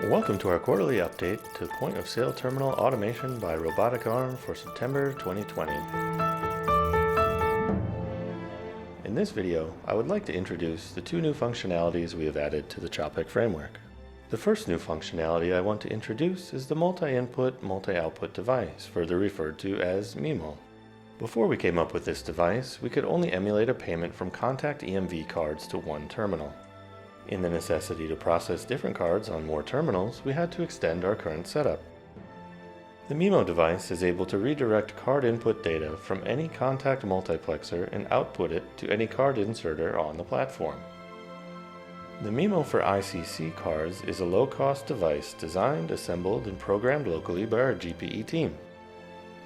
Welcome to our quarterly update to point-of-sale terminal automation by Robotic Arm for September 2020. In this video, I would like to introduce the two new functionalities we have added to the Capek framework. The first new functionality I want to introduce is the multi-input, multi-output device, further referred to as MIMO. Before we came up with this device, we could only emulate a payment from contact EMV cards to one terminal. In the necessity to process different cards on more terminals, we had to extend our current setup. The MIMO device is able to redirect card input data from any contact multiplexer and output it to any card inserter on the platform. The MIMO for ICC cards is a low-cost device designed, assembled, and programmed locally by our GPE team.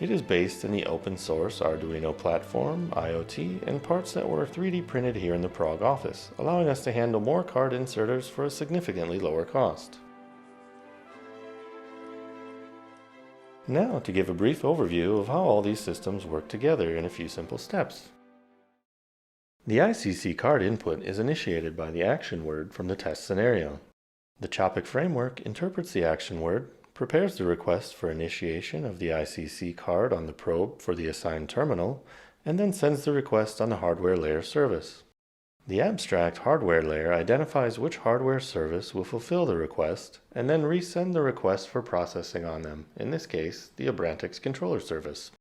It is based in the open-source Arduino platform, IoT, and parts that were 3D printed here in the Prague office, allowing us to handle more card inserters for a significantly lower cost. Now to give a brief overview of how all these systems work together in a few simple steps. The ICC card input is initiated by the action word from the test scenario. The Capek framework interprets the action word, prepares the request for initiation of the ICC card on the probe for the assigned terminal, and then sends the request on the hardware layer service. The abstract hardware layer identifies which hardware service will fulfill the request, and then resend the request for processing on them, in this case, the Abrantix controller service.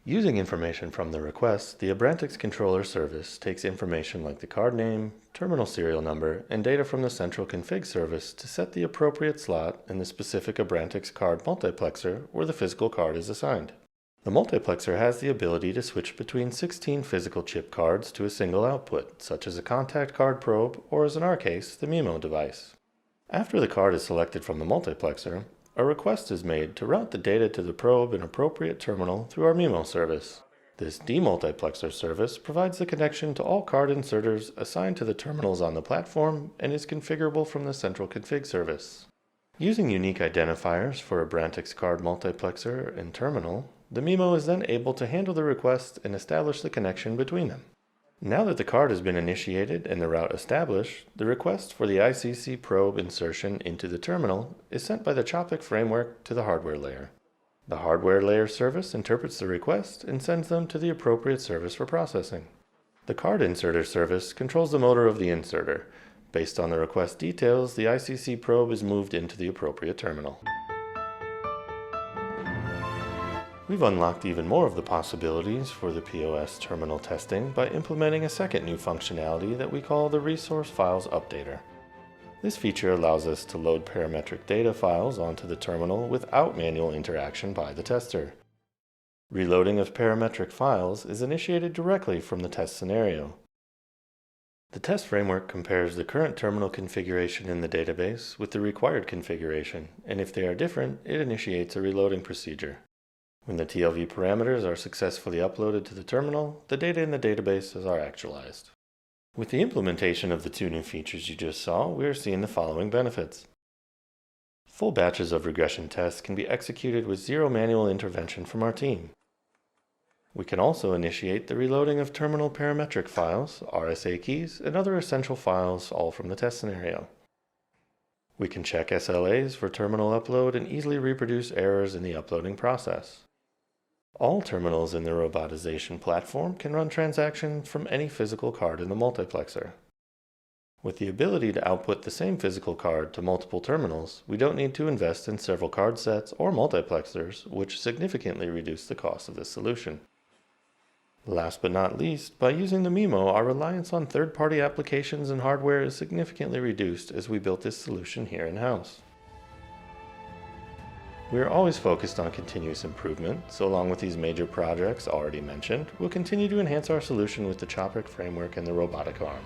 Using information from the request, the Abrantix controller service takes information like the card name, terminal serial number, and data from the central config service to set the appropriate slot in the specific Abrantix card multiplexer where the physical card is assigned. The multiplexer has the ability to switch between 16 physical chip cards to a single output, such as a contact card probe, or as in our case, the MIMO device. After the card is selected from the multiplexer, a request is made to route the data to the probe and appropriate terminal through our MIMO service. This demultiplexer service provides the connection to all card inserters assigned to the terminals on the platform and is configurable from the central config service. Using unique identifiers for Abrantix card multiplexer and terminal, the MIMO is then able to handle the request and establish the connection between them. Now that the card has been initiated and the route established, the request for the ICC probe insertion into the terminal is sent by the Capek framework to the hardware layer. The hardware layer service interprets the request and sends them to the appropriate service for processing. The card inserter service controls the motor of the inserter. Based on the request details, the ICC probe is moved into the appropriate terminal. We've unlocked even more of the possibilities for the POS terminal testing by implementing a second new functionality that we call the Resource Files Updater. This feature allows us to load parametric data files onto the terminal without manual interaction by the tester. Reloading of parametric files is initiated directly from the test scenario. The test framework compares the current terminal configuration in the database with the required configuration, and if they are different, it initiates a reloading procedure. When the TLV parameters are successfully uploaded to the terminal, the data in the database are actualized. With the implementation of the two new features you just saw, we are seeing the following benefits. Full batches of regression tests can be executed with zero manual intervention from our team. We can also initiate the reloading of terminal parametric files, RSA keys, and other essential files, all from the test scenario. We can check SLAs for terminal upload and easily reproduce errors in the uploading process. All terminals in the robotization platform can run transactions from any physical card in the multiplexer. With the ability to output the same physical card to multiple terminals, we don't need to invest in several card sets or multiplexers, which significantly reduce the cost of this solution. Last but not least, by using the MIMO, our reliance on third-party applications and hardware is significantly reduced as we built this solution here in-house. We are always focused on continuous improvement, so along with these major projects already mentioned, we'll continue to enhance our solution with the Capek framework and the Robotic Arm.